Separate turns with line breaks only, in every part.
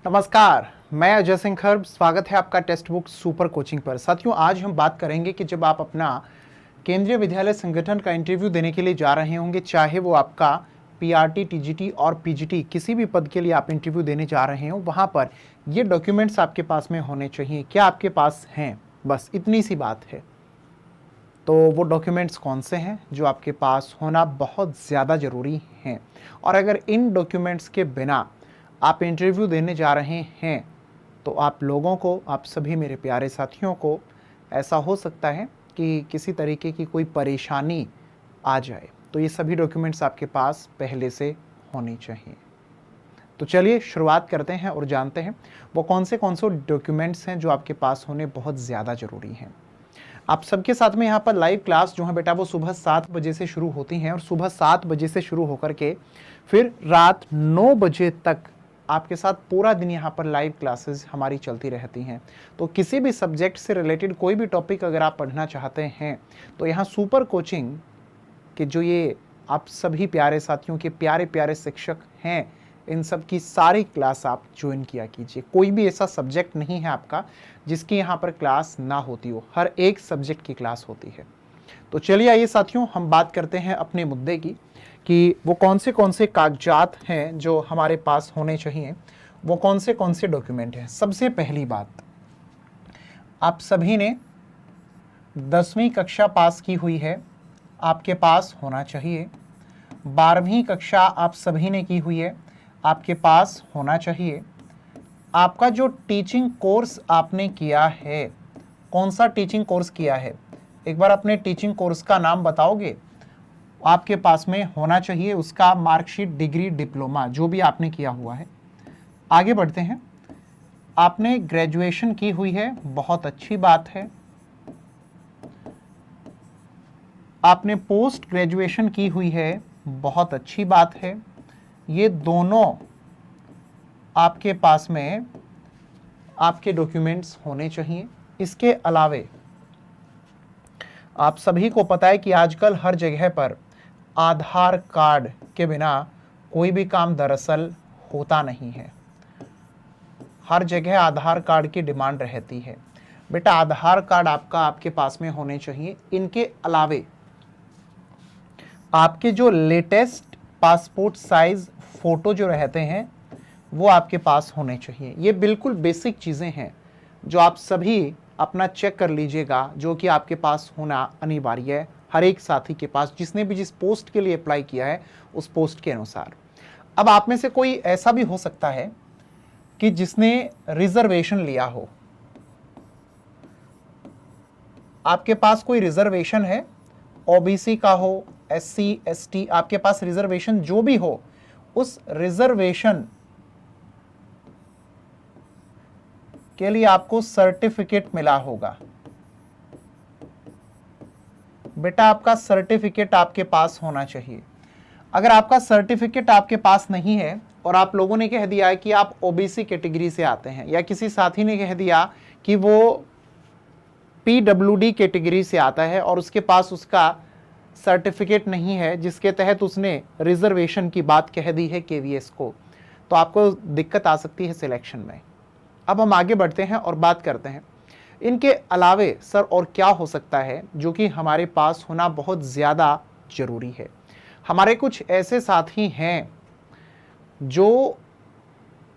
नमस्कार, मैं अजय सिंह खर्ब। स्वागत है आपका टेक्स्ट बुक सुपर कोचिंग पर। साथियों, आज हम बात करेंगे कि जब आप अपना केंद्रीय विद्यालय संगठन का इंटरव्यू देने के लिए जा रहे होंगे, चाहे वो आपका पीआरटी, टीजीटी और पीजीटी किसी भी पद के लिए आप इंटरव्यू देने जा रहे हो, वहाँ पर ये डॉक्यूमेंट्स आपके पास में होने चाहिए। क्या आपके पास हैं? बस इतनी सी बात है। तो वो डॉक्यूमेंट्स कौन से हैं जो आपके पास होना बहुत ज़्यादा ज़रूरी हैं, और अगर इन डॉक्यूमेंट्स के बिना आप इंटरव्यू देने जा रहे हैं तो आप लोगों को, आप सभी मेरे प्यारे साथियों को ऐसा हो सकता है कि किसी तरीके की कोई परेशानी आ जाए। तो ये सभी डॉक्यूमेंट्स आपके पास पहले से होने चाहिए। तो चलिए शुरुआत करते हैं और जानते हैं वो कौन से डॉक्यूमेंट्स हैं जो आपके पास होने बहुत ज़्यादा ज़रूरी हैं। आप सबके साथ में यहाँ पर लाइव क्लास जो है बेटा वो सुबह 7 बजे से शुरू होती हैं, और सुबह 7 बजे से शुरू होकर के फिर रात 9 बजे तक आपके साथ पूरा दिन यहाँ पर लाइव क्लासेस हमारी चलती रहती हैं। तो किसी भी सब्जेक्ट से रिलेटेड कोई भी टॉपिक अगर आप पढ़ना चाहते हैं तो यहाँ सुपर कोचिंग के जो ये आप सभी प्यारे साथियों के प्यारे प्यारे शिक्षक हैं, इन सब की सारी क्लास आप ज्वाइन किया कीजिए। कोई भी ऐसा सब्जेक्ट नहीं है आपका जिसकी यहाँ पर क्लास ना होती हो, हर एक सब्जेक्ट की क्लास होती है। तो चलिए आइए साथियों, हम बात करते हैं अपने मुद्दे की कि वो कौन से कागजात हैं जो हमारे पास होने चाहिए, वो कौन से डॉक्यूमेंट हैं। सबसे पहली बात, आप सभी ने 10वीं कक्षा पास की हुई है, आपके पास होना चाहिए। 12वीं कक्षा आप सभी ने की हुई है, आपके पास होना चाहिए। आपका जो टीचिंग कोर्स आपने किया है, कौन सा टीचिंग कोर्स किया है, एक बार अपने टीचिंग कोर्स का नाम बताओगे? आपके पास में होना चाहिए उसका मार्कशीट, डिग्री, डिप्लोमा, जो भी आपने किया हुआ है। आगे बढ़ते हैं। आपने ग्रेजुएशन की हुई है, बहुत अच्छी बात है। आपने पोस्ट ग्रेजुएशन की हुई है, बहुत अच्छी बात है। ये दोनों आपके पास में आपके डॉक्यूमेंट्स होने चाहिए। इसके अलावे आप सभी को पता है कि आजकल हर जगह पर आधार कार्ड के बिना कोई भी काम दरअसल होता नहीं है। हर जगह आधार कार्ड की डिमांड रहती है। बेटा आधार कार्ड आपके पास में होने चाहिए। इनके अलावे आपके जो लेटेस्ट पासपोर्ट साइज फोटो जो रहते हैं वो आपके पास होने चाहिए। ये बिल्कुल बेसिक चीज़ें हैं जो आप सभी अपना चेक कर लीजिएगा, जो कि आपके पास होना अनिवार्य है हर एक साथी के पास, जिसने भी जिस पोस्ट के लिए अप्लाई किया है उस पोस्ट के अनुसार। अब आप में से कोई ऐसा भी हो सकता है कि जिसने रिजर्वेशन लिया हो, आपके पास कोई रिजर्वेशन है, ओबीसी का हो, एससी, एसटी, आपके पास रिजर्वेशन जो भी हो, उस रिजर्वेशन के लिए आपको सर्टिफिकेट मिला होगा। बेटा आपका सर्टिफिकेट आपके पास होना चाहिए। अगर आपका सर्टिफिकेट आपके पास नहीं है और आप लोगों ने कह दिया है कि आप ओबीसी कैटेगरी से आते हैं, या किसी साथी ने कह दिया कि वो पीडब्ल्यूडी कैटेगरी से आता है और उसके पास उसका सर्टिफिकेट नहीं है जिसके तहत उसने रिजर्वेशन की बात कह दी है केवीएस को, तो आपको दिक्कत आ सकती है सिलेक्शन में। अब हम आगे बढ़ते हैं और बात करते हैं इनके अलावे सर और क्या हो सकता है जो कि हमारे पास होना बहुत ज़्यादा ज़रूरी है। हमारे कुछ ऐसे साथी हैं जो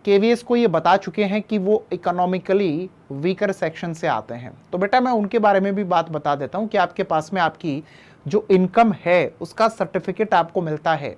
केवीएस को ये बता चुके हैं कि वो इकोनॉमिकली वीकर सेक्शन से आते हैं। तो बेटा मैं उनके बारे में भी बात बता देता हूँ कि आपके पास में आपकी जो इनकम है उसका सर्टिफिकेट आपको मिलता है।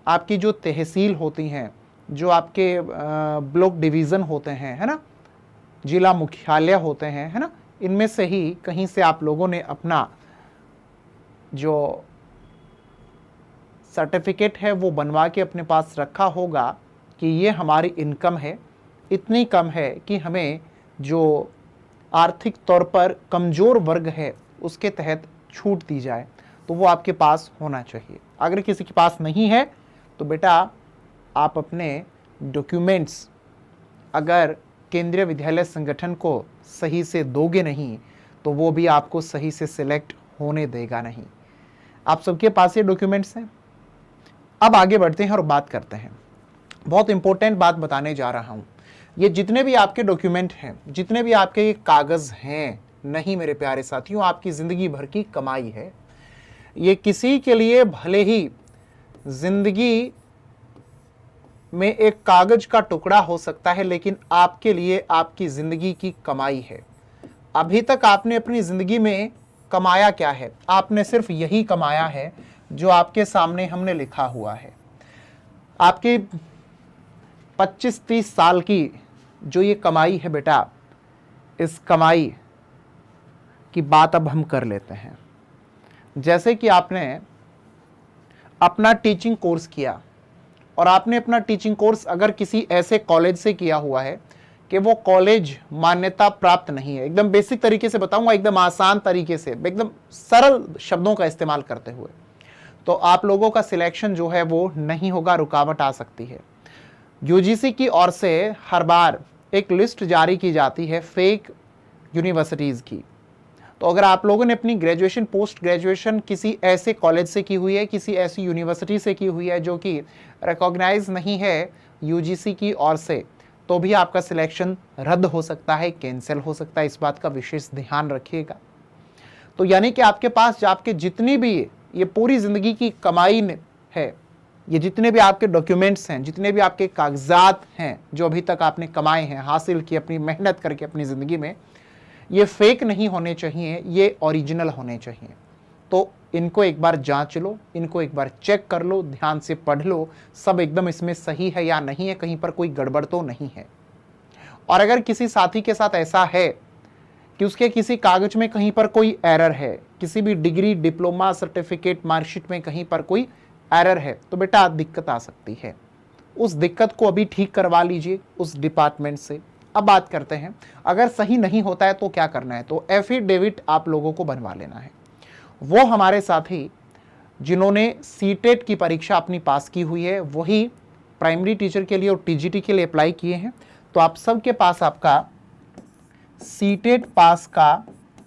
आपकी जो तहसील होती हैं, जो आपके ब्लॉक डिवीज़न होते हैं, है ना, जिला मुख्यालय होते हैं, है ना, इनमें से ही कहीं से आप लोगों ने अपना जो सर्टिफिकेट है वो बनवा के अपने पास रखा होगा कि ये हमारी इनकम है, इतनी कम है कि हमें जो आर्थिक तौर पर कमज़ोर वर्ग है उसके तहत छूट दी जाए, तो वो आपके पास होना चाहिए। अगर किसी के पास नहीं है तो बेटा आप अपने डॉक्यूमेंट्स अगर केंद्रीय विद्यालय संगठन को सही से दोगे नहीं तो वो भी आपको सही से सिलेक्ट होने देगा नहीं। आप सबके पास ये डॉक्यूमेंट्स हैं। अब आगे बढ़ते हैं और बात करते हैं, बहुत इंपॉर्टेंट बात बताने जा रहा हूं। ये जितने भी आपके डॉक्यूमेंट हैं, जितने भी आपके ये कागज़ हैं, नहीं मेरे प्यारे साथियों, आपकी ज़िंदगी भर की कमाई है। ये किसी के लिए भले ही ज़िंदगी में एक कागज का टुकड़ा हो सकता है, लेकिन आपके लिए आपकी ज़िंदगी की कमाई है। अभी तक आपने अपनी ज़िंदगी में कमाया क्या है? आपने सिर्फ यही कमाया है जो आपके सामने हमने लिखा हुआ है। आपकी 25-30 साल की जो ये कमाई है बेटा, इस कमाई की बात अब हम कर लेते हैं। जैसे कि आपने अपना टीचिंग कोर्स किया, और आपने अपना टीचिंग कोर्स अगर किसी ऐसे कॉलेज से किया हुआ है कि वो कॉलेज मान्यता प्राप्त नहीं है, एकदम बेसिक तरीके से बताऊंगा, एकदम आसान तरीके से, एकदम सरल शब्दों का इस्तेमाल करते हुए, तो आप लोगों का सिलेक्शन जो है वो नहीं होगा, रुकावट आ सकती है। यूजीसी की ओर से हर बार एक लिस्ट जारी की जाती है फेक यूनिवर्सिटीज़ की। तो अगर आप लोगों ने अपनी ग्रेजुएशन, पोस्ट ग्रेजुएशन किसी ऐसे कॉलेज से की हुई है, किसी ऐसी यूनिवर्सिटी से की हुई है जो कि रिकॉग्नाइज नहीं है यूजीसी की ओर से, तो भी आपका सिलेक्शन रद्द हो सकता है, कैंसिल हो सकता है। इस बात का विशेष ध्यान रखिएगा। तो यानी कि आपके पास आपके जितनी भी ये पूरी ज़िंदगी की कमाई है, ये जितने भी आपके डॉक्यूमेंट्स हैं, जितने भी आपके कागजात हैं जो अभी तक आपने कमाए हैं, हासिल किए अपनी मेहनत करके अपनी ज़िंदगी में, ये फेक नहीं होने चाहिए, ये ओरिजिनल होने चाहिए। तो इनको एक बार जांच लो, इनको एक बार चेक कर लो, ध्यान से पढ़ लो, सब एकदम इसमें सही है या नहीं है, कहीं पर कोई गड़बड़ तो नहीं है। और अगर किसी साथी के साथ ऐसा है कि उसके किसी कागज में कहीं पर कोई एरर है, किसी भी डिग्री, डिप्लोमा, सर्टिफिकेट, मार्कशीट में कहीं पर कोई एरर है, तो बेटा दिक्कत आ सकती है। उस दिक्कत को अभी ठीक करवा लीजिए उस डिपार्टमेंट से। अब बात करते हैं, अगर सही नहीं होता है तो क्या करना है। तो एफिडेविट आप लोगों को बनवा लेना है। वो हमारे साथी जिन्होंने सीटेट की परीक्षा अपनी पास की हुई है, वही प्राइमरी टीचर के लिए और टीजीटी के लिए अप्लाई किए हैं, तो आप सबके पास आपका सीटेट पास का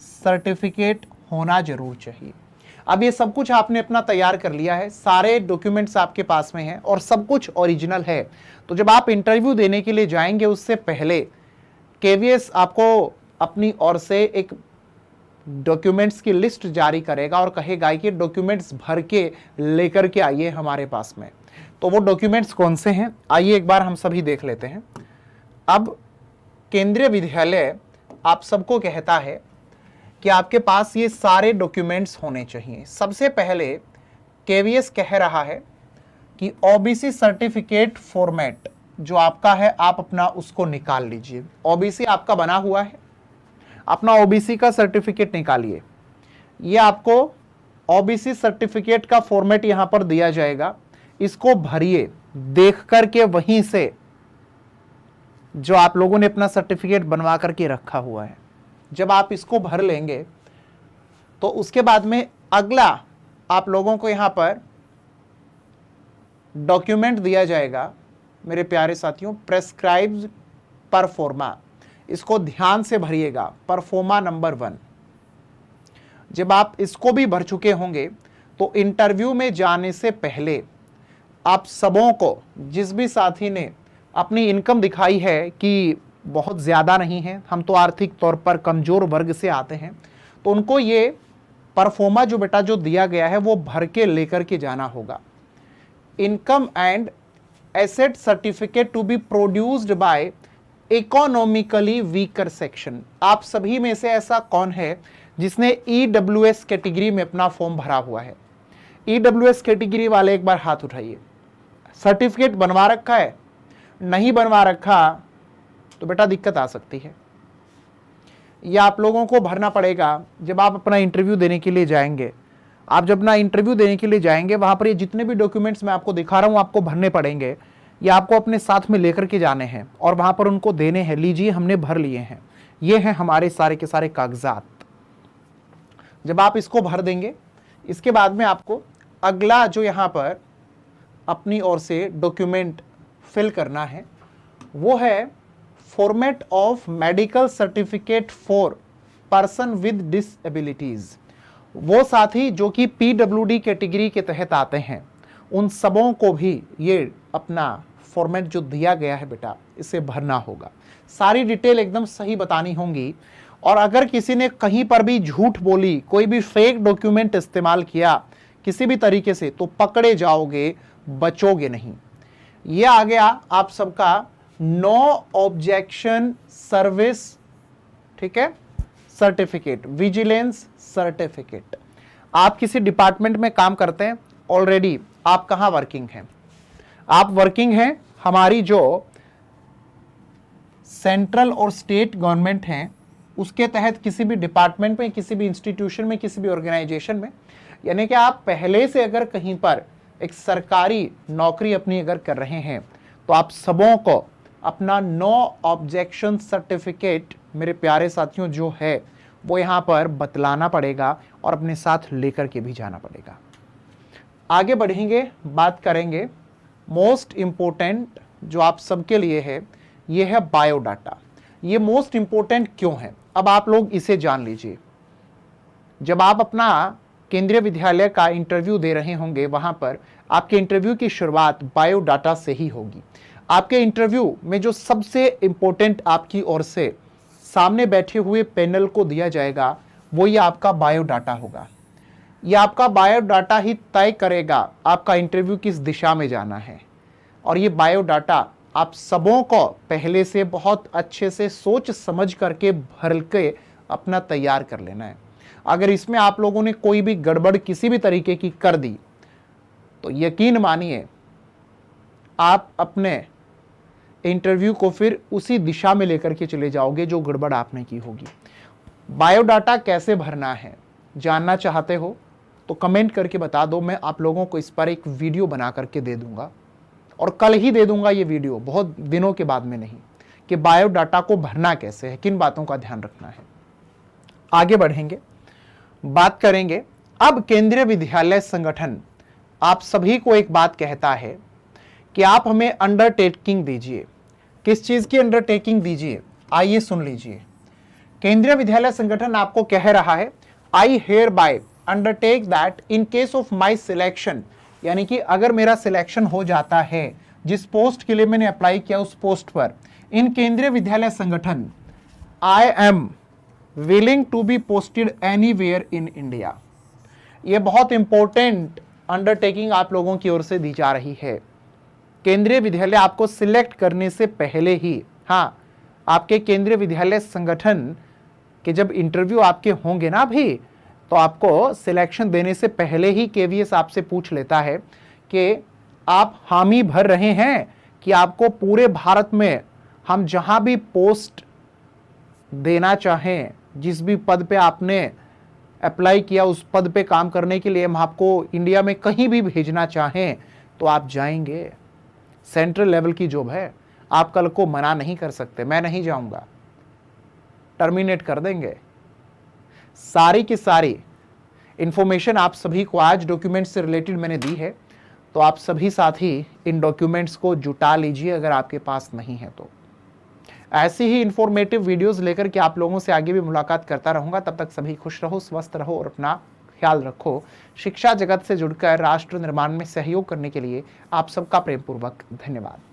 सर्टिफिकेट होना जरूर चाहिए। अब ये सब कुछ आपने अपना तैयार कर लिया है, सारे डॉक्यूमेंट्स आपके पास में हैं और सब कुछ ओरिजिनल है। तो जब आप इंटरव्यू देने के लिए जाएंगे उससे पहले केवीएस आपको अपनी ओर से एक डॉक्यूमेंट्स की लिस्ट जारी करेगा और कहेगा कि डॉक्यूमेंट्स भर के लेकर के आइए हमारे पास में। तो वो डॉक्यूमेंट्स कौन से हैं, आइए एक बार हम सभी देख लेते हैं। अब केंद्रीय विद्यालय आप सबको कहता है कि आपके पास ये सारे डॉक्यूमेंट्स होने चाहिए। सबसे पहले केवीएस कह रहा है कि ओबीसी सर्टिफिकेट फॉर्मेट जो आपका है, आप अपना उसको निकाल लीजिए। ओबीसी आपका बना हुआ है, अपना ओबीसी का सर्टिफिकेट निकालिए। ये आपको ओबीसी सर्टिफिकेट का फॉर्मेट यहां पर दिया जाएगा, इसको भरिए देख करके वहीं से जो आप लोगों ने अपना सर्टिफिकेट बनवा करके रखा हुआ है। जब आप इसको भर लेंगे तो उसके बाद में अगला आप लोगों को यहां पर डॉक्यूमेंट दिया जाएगा मेरे प्यारे साथियों, प्रेस्क्राइब्ड परफॉर्मा। इसको ध्यान से भरिएगा, परफॉर्मा नंबर 1। जब आप इसको भी भर चुके होंगे तो इंटरव्यू में जाने से पहले आप सबों को, जिस भी साथी ने अपनी इनकम दिखाई है कि बहुत ज़्यादा नहीं है, हम तो आर्थिक तौर पर कमज़ोर वर्ग से आते हैं, तो उनको ये परफॉर्मा जो बेटा जो दिया गया है वो भर के लेकर के जाना होगा। Income and asset certificate to be produced by economically weaker section. आप सभी में से ऐसा कौन है जिसने ईडब्ल्यूएस कैटेगरी में अपना फॉर्म भरा हुआ है? ईडब्ल्यूएस कैटेगरी वाले एक बार हाथ उठाइए। सर्टिफिकेट बनवा रखा है? नहीं बनवा रखा तो बेटा दिक्कत आ सकती है। यह आप लोगों को भरना पड़ेगा जब आप अपना इंटरव्यू देने के लिए जाएंगे। आप जब अपना इंटरव्यू देने के लिए जाएंगे वहां पर ये जितने भी डॉक्यूमेंट्स मैं आपको दिखा रहा हूं आपको भरने पड़ेंगे। ये आपको अपने साथ में लेकर के जाने हैं और वहां पर उनको देने हैं। लीजिए, हमने भर लिए हैं, ये हैं हमारे सारे के सारे कागजात। जब आप इसको भर देंगे, इसके बाद में आपको अगला जो यहाँ पर अपनी ओर से डॉक्यूमेंट फिल करना है वो है format of medical certificate for person with disabilities. वो साथी जो कि पीडब्ल्यूडी कैटेगरी के तहत आते हैं, उन सबों को भी ये अपना फॉर्मेट जो दिया गया है बेटा, इसे भरना होगा। सारी डिटेल एकदम सही बतानी होंगी, और अगर किसी ने कहीं पर भी झूठ बोली, कोई भी फेक डॉक्यूमेंट इस्तेमाल किया किसी भी तरीके से, तो पकड़े जाओगे, बचोगे नहीं। यह आ गया आप सबका नो ऑब्जेक्शन सर्विस, ठीक है, सर्टिफिकेट, विजिलेंस सर्टिफिकेट। आप किसी डिपार्टमेंट में काम करते हैं ऑलरेडी, आप कहां वर्किंग हैं? आप वर्किंग हैं हमारी जो सेंट्रल और स्टेट गवर्नमेंट हैं उसके तहत, किसी भी डिपार्टमेंट में, किसी भी इंस्टीट्यूशन में, किसी भी ऑर्गेनाइजेशन में। यानी कि आप पहले से अगर कहीं पर एक सरकारी नौकरी अपनी अगर कर रहे हैं, तो आप सबों को अपना नो ऑब्जेक्शन सर्टिफिकेट मेरे प्यारे साथियों जो है वो यहाँ पर बतलाना पड़ेगा और अपने साथ लेकर के भी जाना पड़ेगा। आगे बढ़ेंगे, बात करेंगे मोस्ट इंपॉर्टेंट जो आप सबके लिए है, ये है बायोडाटा। ये मोस्ट इंपॉर्टेंट क्यों है, अब आप लोग इसे जान लीजिए। जब आप अपना केंद्रीय विद्यालय का इंटरव्यू दे रहे होंगे, वहां पर आपके इंटरव्यू की शुरुआत बायोडाटा से ही होगी। आपके इंटरव्यू में जो सबसे इंपॉर्टेंट आपकी ओर से सामने बैठे हुए पैनल को दिया जाएगा, वो ये आपका बायोडाटा होगा। ये आपका बायोडाटा ही तय करेगा आपका इंटरव्यू किस दिशा में जाना है। और ये बायोडाटा आप सबों को पहले से बहुत अच्छे से सोच समझ करके भर के अपना तैयार कर लेना है। अगर इसमें आप लोगों ने कोई भी गड़बड़ किसी भी तरीके की कर दी, तो यकीन मानिए आप अपने इंटरव्यू को फिर उसी दिशा में लेकर के चले जाओगे जो गड़बड़ आपने की होगी। बायोडाटा कैसे भरना है जानना चाहते हो तो कमेंट करके बता दो, मैं आप लोगों को इस पर एक वीडियो बना करके दे दूंगा, और कल ही दे दूंगा ये वीडियो, बहुत दिनों के बाद में नहीं, कि बायोडाटा को भरना कैसे है, किन बातों का ध्यान रखना है। आगे बढ़ेंगे, बात करेंगे। अब केंद्रीय विद्यालय संगठन आप सभी को एक बात कहता है कि आप हमें अंडरटेकिंग दीजिए। किस चीज की अंडरटेकिंग दीजिए, आइए सुन लीजिए। केंद्रीय विद्यालय संगठन आपको कह रहा है, I hereby undertake that in case of my selection, यानी कि अगर मेरा सिलेक्शन हो जाता है जिस पोस्ट के लिए मैंने अप्लाई किया उस पोस्ट पर, इन Kendriya Vidyalaya Sangathan, I am willing to be posted anywhere in India. यह बहुत इंपॉर्टेंट अंडरटेकिंग आप लोगों की ओर से दी जा रही है। केंद्रीय विद्यालय आपको सिलेक्ट करने से पहले ही, हाँ, आपके केंद्रीय विद्यालय संगठन के जब इंटरव्यू आपके होंगे ना भी, तो आपको सिलेक्शन देने से पहले ही केवीएस आपसे पूछ लेता है कि आप हामी भर रहे हैं कि आपको पूरे भारत में हम जहां भी पोस्ट देना चाहें, जिस भी पद पे आपने अप्लाई किया उस पद पे काम करने के लिए हम आपको इंडिया में कहीं भी भेजना चाहें तो आप जाएंगे। सेंट्रल लेवल की जॉब है, आप कल को मना नहीं कर सकते, मैं नहीं जाऊंगा, टर्मिनेट कर देंगे। सारी की सारी इंफॉर्मेशन आप सभी को आज डॉक्यूमेंट से रिलेटेड मैंने दी है, तो आप सभी साथी इन डॉक्यूमेंट्स को जुटा लीजिए अगर आपके पास नहीं है तो। ऐसी ही इंफॉर्मेटिव वीडियोस लेकर के आप लोगों से आगे भी मुलाकात करता रहूंगा। तब तक सभी खुश रहो, स्वस्थ रहो और अपना ख्याल रखो। शिक्षा जगत से जुड़कर राष्ट्र निर्माण में सहयोग करने के लिए आप सबका प्रेमपूर्वक धन्यवाद।